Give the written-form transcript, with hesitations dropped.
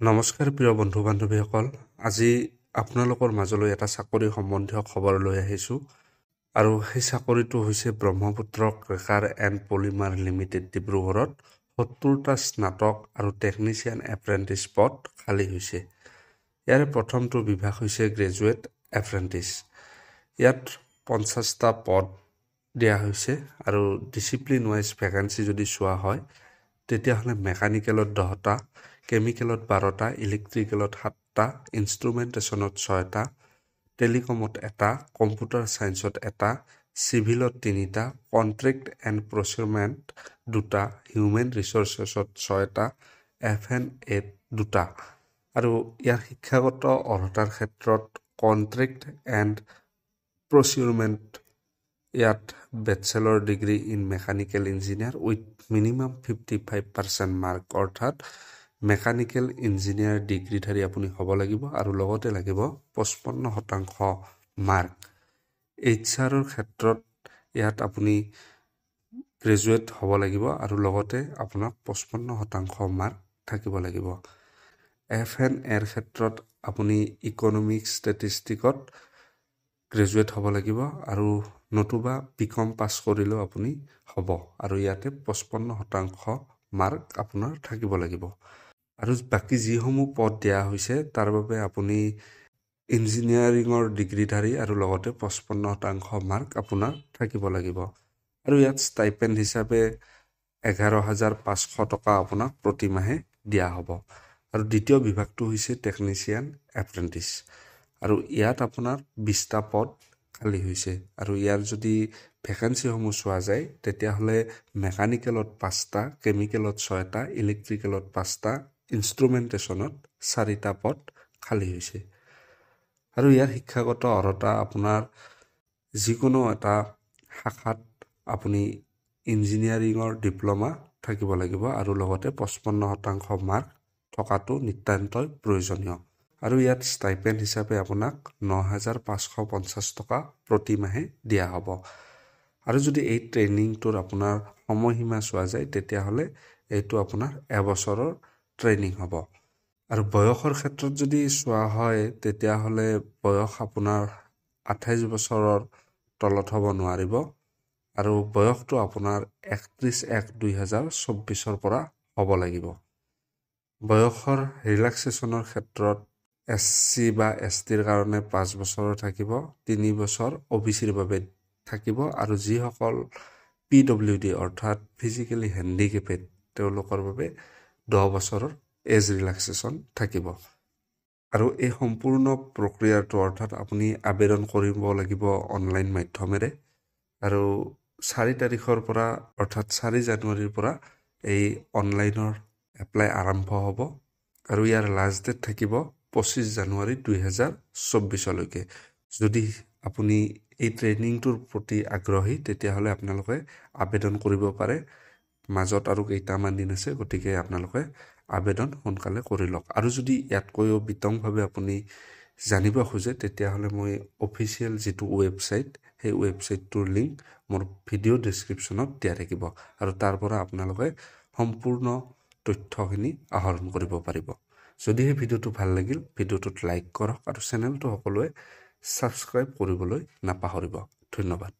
নমস্কাৰ প্ৰিয় বন্ধু বান্ধৱীসকল, আজি আপোনালোকৰ মাজলৈ এটা চাকৰি সম্বন্ধীয় খবৰ লৈ আহিছোঁ আৰু সেই চাকৰিটো হৈছে Brahmaputra cracker and polymer limited ডিব্ৰুগড়ত 70টা স্নাতক আৰু টেকনিচিয়ান এপ্ৰেণ্টিছ পদ খালী হৈছে। ইয়াৰে প্ৰথমটো বিভাগ হৈছে গ্ৰেজুৱেট এপ্ৰেণ্টিছ। ইয়াত 50টা পদ দিয়া হৈছে আৰু ডিচিপ্লিন ৱাইজ ভেকেঞ্চি যদি চোৱা হয় তেতিয়াহ'লে মেকানিকেলত 10টা, কেমিকেলত 12টা, ইলেক্ট্ৰিকেলত 7টা, ইনষ্ট্ৰুমেণ্টেশ্যনত 6টা, টেলিকমত 1টা, কম্পিউটাৰ ছায়েন্সত 1টা, চিভিলত 3টা, কণ্ট্ৰেক্ট এণ্ড প্ৰচিউৰমেণ্ট 2টা, হিউমেন ৰিচৰ্চেছত 6টা, F&Aত 2টা। আৰু ইয়াৰ শিক্ষাগত অৰ্হতাৰ ক্ষেত্ৰত কণ্ট্ৰেক্ট এণ্ড প্ৰচিউৰমেণ্ট ইয়াত bachelor degree in mechanical engineer with minimum 55% mark, অৰ্থাৎ মেকানিকেল ইঞ্জিনিয়াৰ ডিগ্ৰীধাৰী আপুনি হ'ব লাগিব আৰু লগতে লাগিব 55% মাৰ্ক। HR-ৰ ক্ষেত্ৰত ইয়াত আপুনি গ্ৰেজুৱেট হ'ব লাগিব আৰু লগতে আপোনাক 55% মাৰ্ক থাকিব লাগিব। F&Aৰ ক্ষেত্ৰত আপুনি ইকনমিক্স ষ্টেটিষ্টিকত গ্ৰেজুৱেট হ'ব লাগিব আৰু নতুবা BCom পাছ কৰিলেও আপুনি হ'ব আৰু ইয়াতে 55% মাৰ্ক আপোনাৰ থাকিব লাগিব। আৰু বাকী যিসমূহ পদ দিয়া হৈছে তাৰ বাবে আপুনি ইঞ্জিনিয়াৰিঙৰ ডিগ্ৰীধাৰী আৰু লগতে 55% মাৰ্ক আপোনাৰ থাকিব লাগিব। আৰু ইয়াত ষ্টাইপেণ্ড হিচাপে 11,500 টকা আপোনাক প্ৰতিমাহে দিয়া হ'ব। আৰু দ্বিতীয় বিভাগটো হৈছে টেকনিচিয়ান এপ্ৰেণ্টিছ আৰু ইয়াত আপোনাৰ 20টা পদ খালী হৈছে আৰু ইয়াৰ যদি ভেকেঞ্চিসমূহ চোৱা যায় তেতিয়াহ'লে মেকানিকেলত 5টা, কেমিকেলত 6টা, ইলেক্ট্ৰিকেলত 5টা, ইনষ্ট্ৰুমেণ্টেশ্যনত 4টা পদ খালী হৈছে। আৰু ইয়াৰ শিক্ষাগত অৰ্হতা আপোনাৰ যিকোনো এটা শাখাত আপুনি ইঞ্জিনিয়াৰিঙৰ ডিপ্ল'মা থাকিব লাগিব আৰু লগতে 55% মাৰ্ক থকাটো নিতান্তই প্ৰয়োজনীয়। আৰু ইয়াত ষ্টাইপেণ্ড হিচাপে আপোনাক 9,550 টকা প্ৰতিমাহে দিয়া হ'ব। আৰু যদি এই ট্ৰেইনিংটোৰ আপোনাৰ সময়সীমা চোৱা যায় তেতিয়াহ'লে এইটো আপোনাৰ এবছৰৰ ট্ৰেইনিং হ'ব। আৰু বয়সৰ ক্ষেত্ৰত যদি চোৱা হয় তেতিয়াহ'লে বয়স আপোনাৰ 28 বছৰৰ তলত হ'ব নোৱাৰিব আৰু বয়সটো আপোনাৰ 31/1/2024 পৰা হ'ব লাগিব। বয়সৰ ৰিলেক্সেশ্যনৰ ক্ষেত্ৰত SC বা STৰ কাৰণে 5 বছৰৰ থাকিব, 3 বছৰ OBCৰ বাবে থাকিব আৰু যিসকল PWD অৰ্থাৎ ফিজিকেলি হেণ্ডিকেপেড তেওঁলোকৰ বাবে 10 বছৰৰ এজ ৰিলেক্সেশ্যন থাকিব। আৰু এই সম্পূৰ্ণ প্ৰক্ৰিয়াটো অৰ্থাৎ আপুনি আবেদন কৰিব লাগিব অনলাইন মাধ্যমেৰে আৰু 4 তাৰিখৰ পৰা অৰ্থাৎ 4 জানুৱাৰীৰ পৰা এই অনলাইনৰ এপ্লাই আৰম্ভ হ'ব আৰু ইয়াৰ লাষ্ট ডেট থাকিব 25 জানুৱাৰী 2024লৈকে। যদি আপুনি এই ট্ৰেইনিংটোৰ প্ৰতি আগ্ৰহী তেতিয়াহ'লে আপোনালোকে আবেদন কৰিব পাৰে। মাজত আৰু কেইটামান দিন আছে, গতিকে আপোনালোকে আবেদন সোনকালে কৰি লওক। আৰু যদি ইয়াতকৈও বিতংভাৱে আপুনি জানিব খোজে তেতিয়াহ'লে মই অফিচিয়েল যিটো ৱেবছাইট সেই ৱেবছাইটটোৰ লিংক মোৰ ভিডিঅ' ডেছক্ৰিপশ্যনত দিয়া থাকিব আৰু তাৰ পৰা আপোনালোকে সম্পূৰ্ণ তথ্যখিনি আহৰণ কৰিব পাৰিব। যদিহে ভিডিঅ'টো ভাল লাগিল ভিডিঅ'টোত লাইক কৰক আৰু চেনেলটো সকলোৱে ছাবস্ক্ৰাইব কৰিবলৈ নাপাহৰিব। ধন্যবাদ।